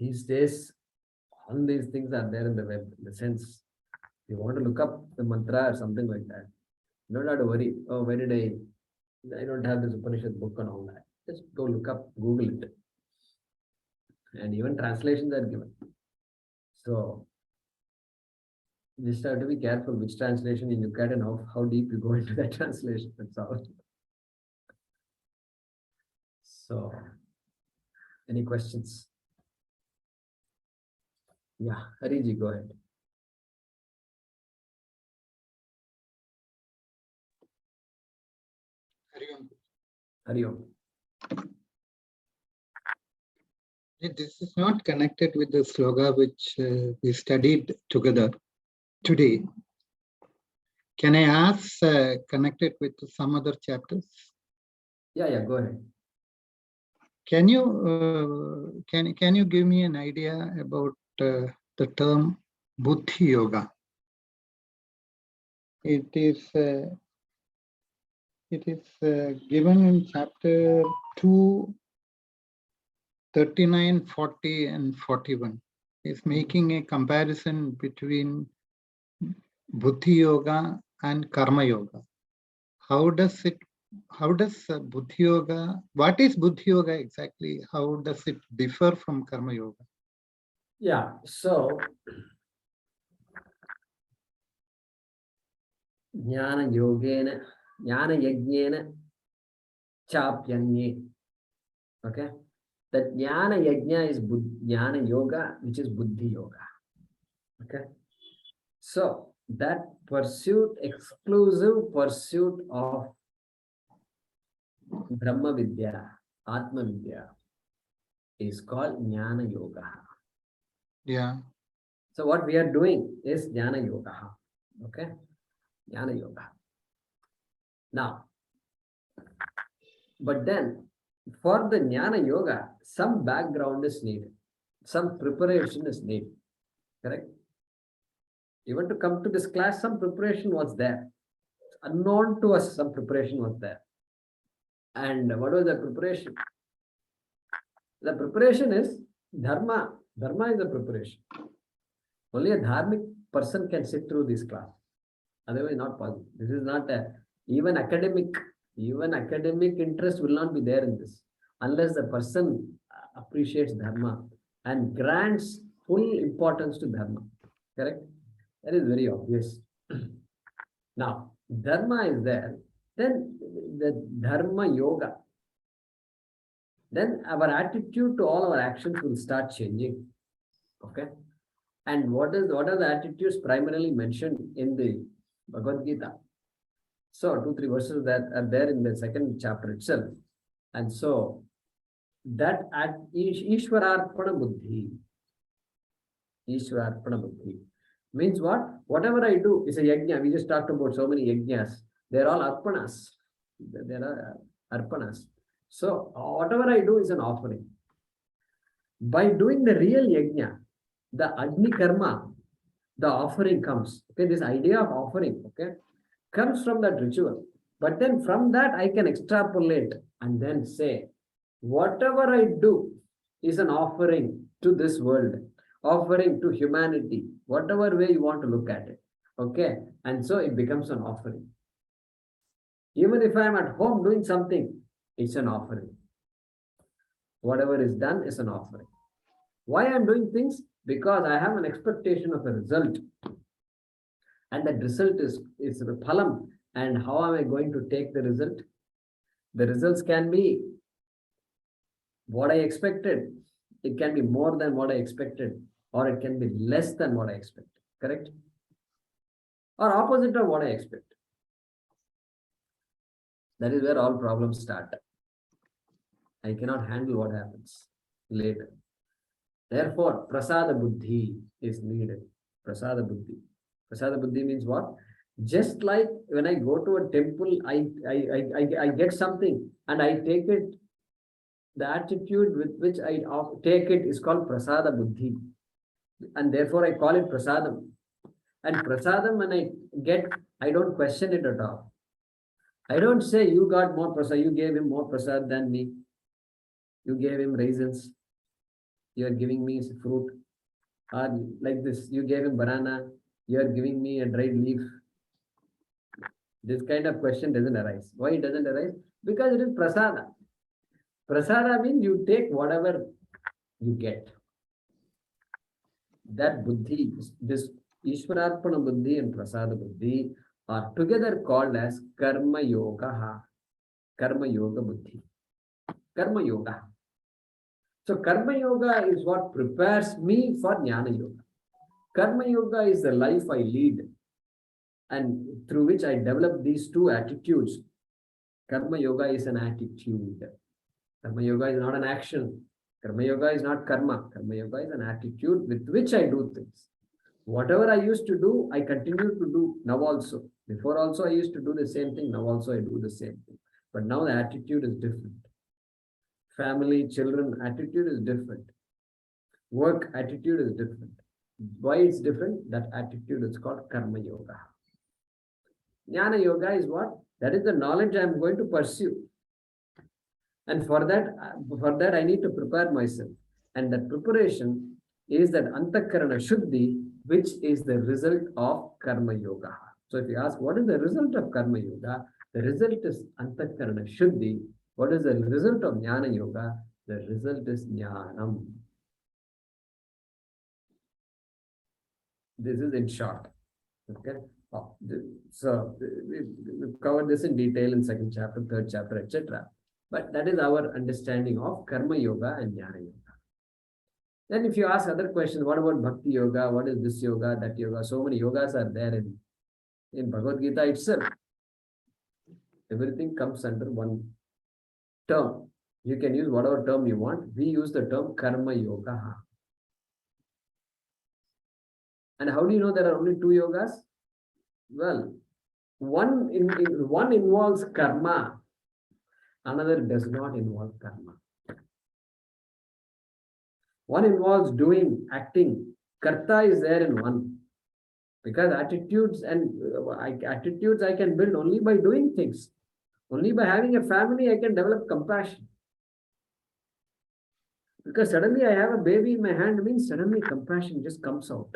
these days, all these things are there in the web. In the sense, you want to look up the mantra or something like that, you don't have to worry. Oh, where did I don't have this Upanishad book and all that. Just go look up, Google it. And even translations are given. So you just have to be careful which translation you look at and how deep you go into that translation. That's all. So, any questions? Yeah, Hariji, go ahead. Hari Om. This is not connected with the sloga which we studied together today. Can I ask connected with some other chapters? Yeah, go ahead. Can you give me an idea about the term Buddhi Yoga? It is given in chapter 2, 39, 40, and 41. It's making a comparison between Buddhi Yoga and Karma Yoga. How does Buddhi Yoga, what is Buddhi Yoga exactly? How does it differ from Karma Yoga? Yeah, so Jnana Yogena, Jnana Yajnena Chapyanye. Okay? That Jnana Yajna is Jnana Yoga, which is Buddhi Yoga. Okay? So that pursuit, exclusive pursuit of Brahma Vidya, Atma Vidya, is called Jnana Yoga. Yeah. So what we are doing is Jnana Yoga. Okay? Jnana Yoga. Now, but then for the Jnana Yoga, some background is needed. Some preparation is needed. Correct? Even to come to this class, some preparation was there. Unknown to us, some preparation was there. And what was the preparation? The preparation is Dharma. Dharma is the preparation. Only a dharmic person can sit through this class. Otherwise, not possible. This is not even academic interest will not be there in this unless the person appreciates Dharma and grants full importance to Dharma. Correct? That is very obvious. Now, Dharma is there, then the Dharma Yoga. Then our attitude to all our actions will start changing. Okay? And what are the attitudes primarily mentioned in the Bhagavad Gita? So 2-3 verses that are there in the second chapter itself. And so that at Ishwararpana Buddhi. Ishwararpana Buddhi means what? Whatever I do is a yajna. We just talked about so many yajnas. They're all arpanas. There are arpanas. So whatever I do is an offering. By doing the real yajna, the Agni Karma, the offering comes. Okay, this idea of offering, okay, comes from that ritual. But then from that I can extrapolate and then say, whatever I do is an offering to this world, offering to humanity, whatever way you want to look at it. Okay, and so it becomes an offering. Even if I am at home doing something, it's an offering. Whatever is done is an offering. Why I am doing things? Because I have an expectation of a result. And that result is the phalam. And how am I going to take the result? The results can be what I expected. It can be more than what I expected, or it can be less than what I expected. Correct? Or opposite of what I expect. That is where all problems start. I cannot handle what happens later. Therefore, prasada buddhi is needed. Prasada buddhi. Prasada buddhi means what? Just like when I go to a temple, I get something and I take it. The attitude with which I take it is called prasada buddhi. And therefore, I call it prasadam. And prasadam, when I get, I don't question it at all. I don't say you got more prasad, you gave him more prasad than me. You gave him raisins. You are giving me fruit. Or like this, you gave him banana, you are giving me a dried leaf. This kind of question doesn't arise. Why it doesn't arise? Because it is prasada. Prasada means you take whatever you get. That buddhi, this Ishwararpana buddhi and prasada buddhi are together called as karma yoga. Karma yoga buddhi. Karma yoga. So karma yoga is what prepares me for jnana yoga. Karma yoga is the life I lead and through which I develop these two attitudes. Karma yoga is an attitude. Karma yoga is not an action. Karma yoga is not karma. Karma yoga is an attitude with which I do things. Whatever I used to do, I continue to do now also. Before also I used to do the same thing. Now also I do the same thing. But now the attitude is different. Family, children, attitude is different. Work, attitude is different. Why it's different? That attitude is called karma yoga. Jnana yoga is what? That is the knowledge I am going to pursue. And for that I need to prepare myself. And that preparation is that antakarana shuddhi, which is the result of karma yoga. So if you ask, what is the result of karma yoga? The result is antakarana shuddhi. What is the result of jnana yoga? The result is jnanam. This is in short. Okay. So we've covered this in detail in second chapter, third chapter, etc. But that is our understanding of karma yoga and jnana yoga. Then if you ask other questions, what about bhakti yoga? What is this yoga, that yoga? So many yogas are there in Bhagavad Gita itself. Everything comes under one term. You can use whatever term you want. We use the term karma yoga. And how do you know there are only two yogas? Well, one involves karma, another does not involve karma. One involves doing, acting. Karta is there in one. Because attitudes I can build only by doing things. Only by having a family, I can develop compassion. Because suddenly I have a baby in my hand, means suddenly compassion just comes out.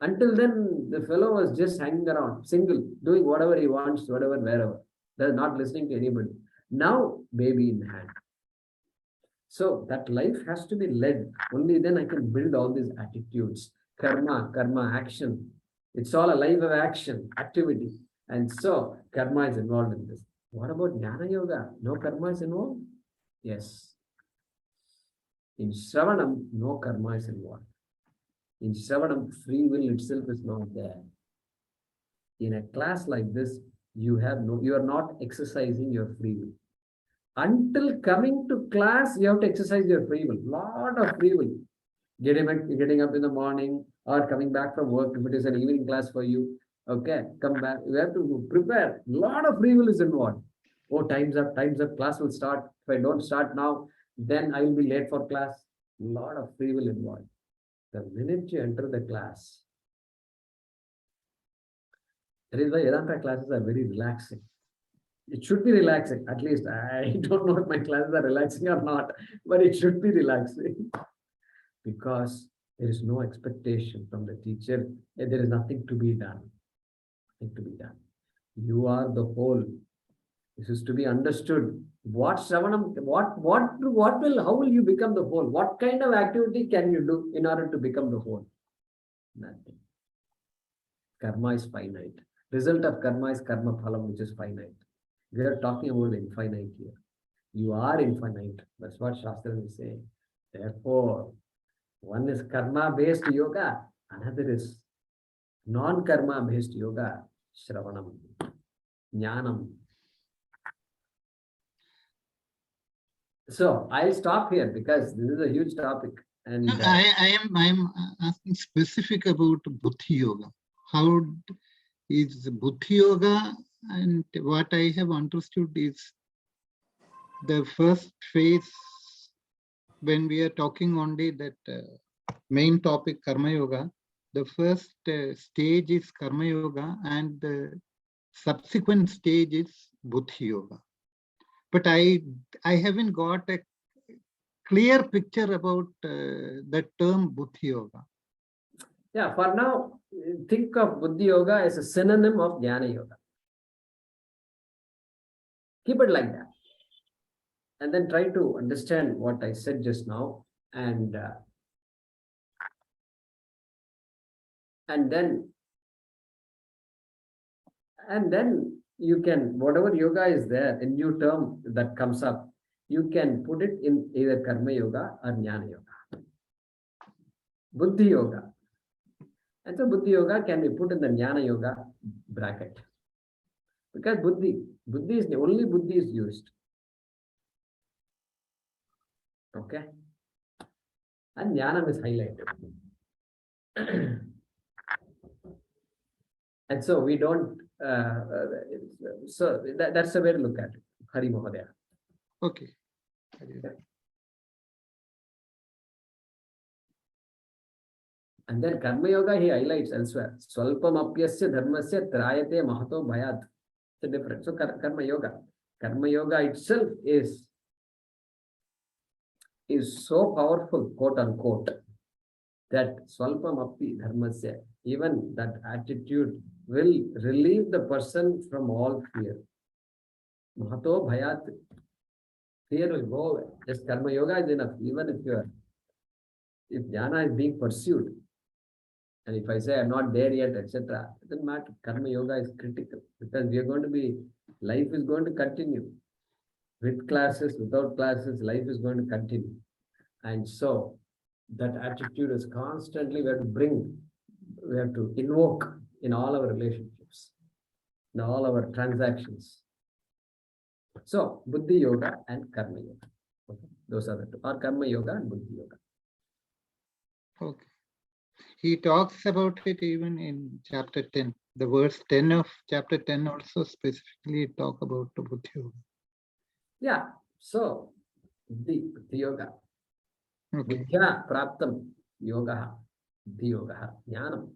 Until then, the fellow was just hanging around, single, doing whatever he wants, whatever, wherever. They're not listening to anybody. Now, baby in hand. So that life has to be led. Only then I can build all these attitudes. Karma, action. It's all a life of action, activity. And so karma is involved in this. What about jnana yoga? No karma is involved? Yes. In Shravanam, no karma is involved. In Shravanam, free will itself is not there. In a class like this, you are not exercising your free will. Until coming to class, you have to exercise your free will. Lot of free will. Getting up in the morning or coming back from work, if it is an evening class for you, okay, come back. You have to prepare. Lot of free will is involved. Oh, time's up, class will start. If I don't start now, then I will be late for class. Lot of free will involved. The minute you enter the class, that is why Vedanta classes are very relaxing. It should be relaxing. At least I don't know if my classes are relaxing or not, but it should be relaxing. Because there is no expectation from the teacher. There is nothing to be done. Nothing to be done. You are the whole. This is to be understood. How will you become the whole? What kind of activity can you do in order to become the whole? Nothing. Karma is finite. Result of karma is karma phalam, which is finite. We are talking about infinite here. You are infinite. That's what Shastra is saying. Therefore, one is karma-based yoga, another is non-karma-based yoga, Shravanam, Jnanam. So I'll stop here because this is a huge topic. And I am asking specific about Buddhi Yoga. How is Buddhi Yoga, and what I have understood is the first phase when we are talking only that main topic Karma Yoga. The first stage is Karma Yoga and the subsequent stage is Buddhi Yoga. But I haven't got a clear picture about the term Buddhi Yoga. Yeah, for now, think of Buddhi Yoga as a synonym of Jnana Yoga. Keep it like that. And then try to understand what I said just now. And then you can, whatever yoga is there, a new term that comes up, you can put it in either Karma Yoga or Jnana Yoga. Buddhi Yoga. And so Buddhi Yoga can be put in the Jnana Yoga bracket. Because Buddhi is the only Buddhi is used. Okay? And Jnana is highlighted. And so we don't, so that's the way to look at it. Hari Mahodaya. Okay. And then Karma Yoga he highlights elsewhere. Swalpam apyasya dharmasya trayate mahato bhayat. It's a difference. So Karma Yoga. Karma Yoga itself is so powerful, quote unquote, that Swalpam api dharmasya, even that attitude will relieve the person from all fear. Mahato bhayat. Fear will go away. Just Karma Yoga is enough. Even if jnana is being pursued, and if I say I'm not there yet, etc., it doesn't matter. Karma Yoga is critical because we are going to be, life is going to continue. With classes, without classes, life is going to continue. And so that attitude is constantly we have to invoke in all our relationships, in all our transactions. So Buddhi Yoga and Karma Yoga. Okay. Those are the two. Or Karma Yoga and Buddhi Yoga. Okay. He talks about it even in chapter 10. The verse 10 of chapter 10 also specifically talk about the Buddhi Yoga. Yeah. So Buddhi Yoga. Okay. Buddhya praptam yoga. Buddhi Yoga. Jnanam.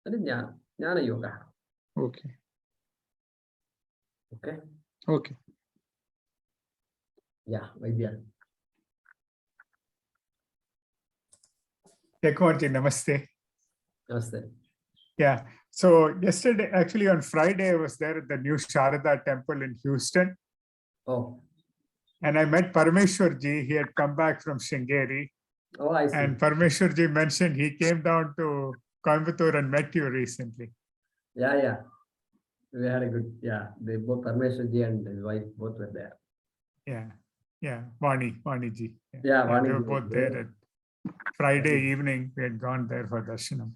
That is Jnana. Jnana Yoga. Okay. Okay. Okay. Yeah, Vaidya. Tekwanti, namaste. Namaste. Yeah. So yesterday, actually on Friday, I was there at the new Sharada temple in Houston. Oh. And I met Parameshwarji. He had come back from Sringeri. Oh, I see. And Parameshwarji mentioned he came down to Coimbatore and met you recently. Yeah. We had a good, they both, Parmeshwarji and his wife, both were there. Yeah. Vani-ji. Yeah, Vani they were ji was both there. there at Friday evening. We had gone there for darshanam.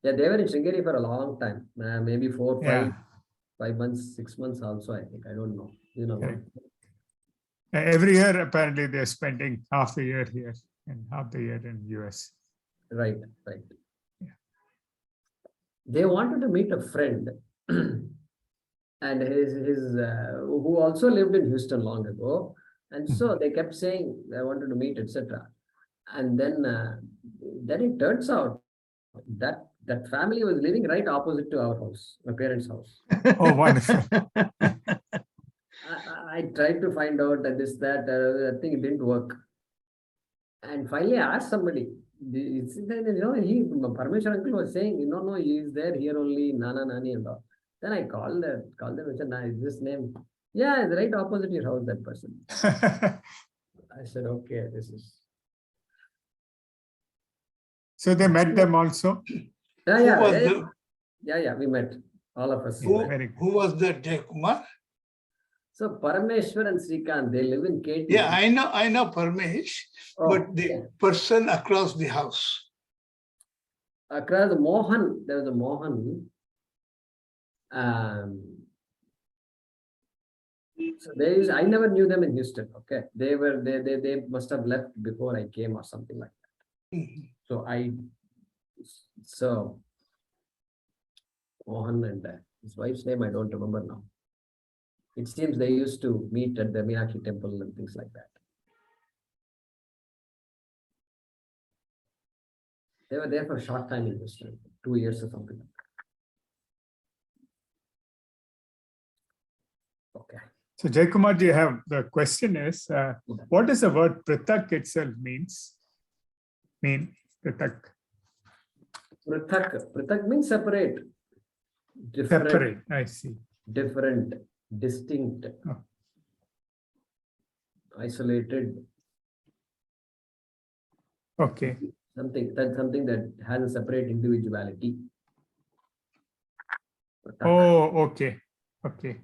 Yeah, they were in Sringeri for a long time, maybe 4, 5 Yeah. months, 6 months also, I think. I don't know. You know. Correct. Every year, apparently, they're spending half the year here and half the year in US. Right. Yeah. They wanted to meet a friend and his who also lived in Houston long ago. And so they kept saying they wanted to meet, etc. And then it turns out that family was living right opposite to our house, my parents' house. Oh, wonderful. I tried to find out that thing didn't work. And finally I asked somebody, Parmeshwar uncle was saying, no, he is there here only, Nana, Nani and all. Then I called them and said, is this name? Yeah, it's right opposite your house, that person. I said, okay, this is. So they met them also? Yeah, we met, all of us. Who was the Jaykumar? So Parameshwar and Srikant, they live in KT. Yeah, I know Parmesh, but the person across the house. Across the Mohan, there was a Mohan. So I never knew them in Houston. Okay, they must have left before I came or something like that. So Mohan and his wife's name I don't remember now. It seems they used to meet at the Meenakshi temple and things like that. They were there for a short time in Houston, 2 years or something like that. Okay. So Jaykumarji, the question is, what does the word Prithak itself mean? Prithak. Prithak means separate. Different. Separate, I see. Different, distinct, Oh. isolated, Okay. something that has a separate individuality. Pratak. Oh, okay. Okay.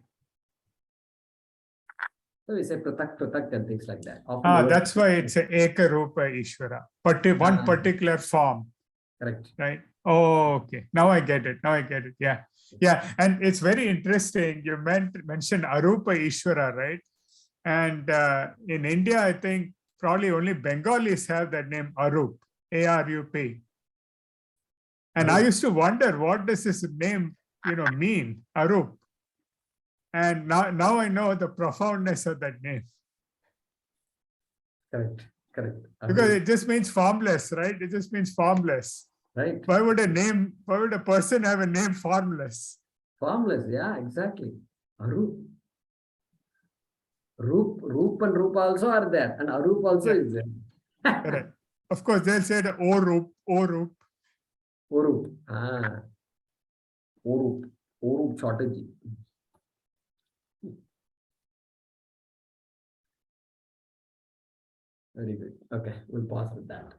So we say pratak and things like that. Often the word- That's why it's a Eka Rupa Ishvara. One particular form, correct. right? Oh, okay. Now I get it. Yeah. Yeah. And it's very interesting. You mentioned Arupa Ishvara, right? And in India, I think probably only Bengalis have that name Arup, A-R-U-P. And I Arup. used to wonder, what does this name, mean, Arup? And now I know the profoundness of that name. Correct. Because Arup. it just means formless, right? It just means formless. Right. Why would a person have a name formless? Formless, yeah, exactly. Arup. Roop and Rupa also are there, and Arup also Yeah. is there. Correct. Of course, they'll say the Orup. Orup. Orup shortage. Very good. Okay, we'll pause with that.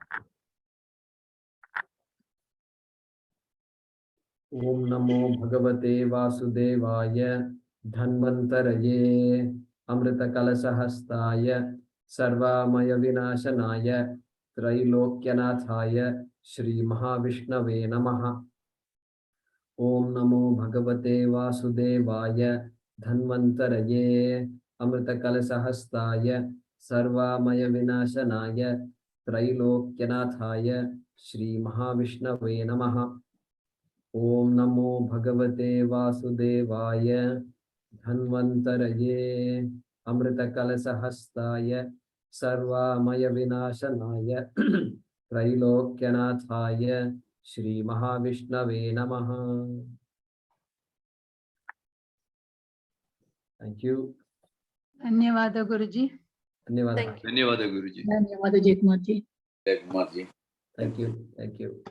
Om Namo Bhagavate Vasudevaya Dhanvantaraye Amrita Kalasahastaya Sarvamaya Vinashanaya Trailokyanathaya Shri Mahavishnave Namaha. Om Namo Bhagavate Vasudevaya Dhanvantaraye Amrita Kalasahastaya Sarvamaya Vinashanaya Trailokyanathaya Shri Mahavishnave Namaha. Om Namo Bhagavate Vasudevaya Dhanvantaraye Amrita Kalasahastaya Sarvamaya Vinashanaya Trailokyanathaya Shri Mahavishnave Namaha. Thank you. धन्यवाद गुरुजी. Dhanyawad. धन्यवाद गुरुजी. धन्यवाद जयकुमार जी. जय Kumar ji. Thank you.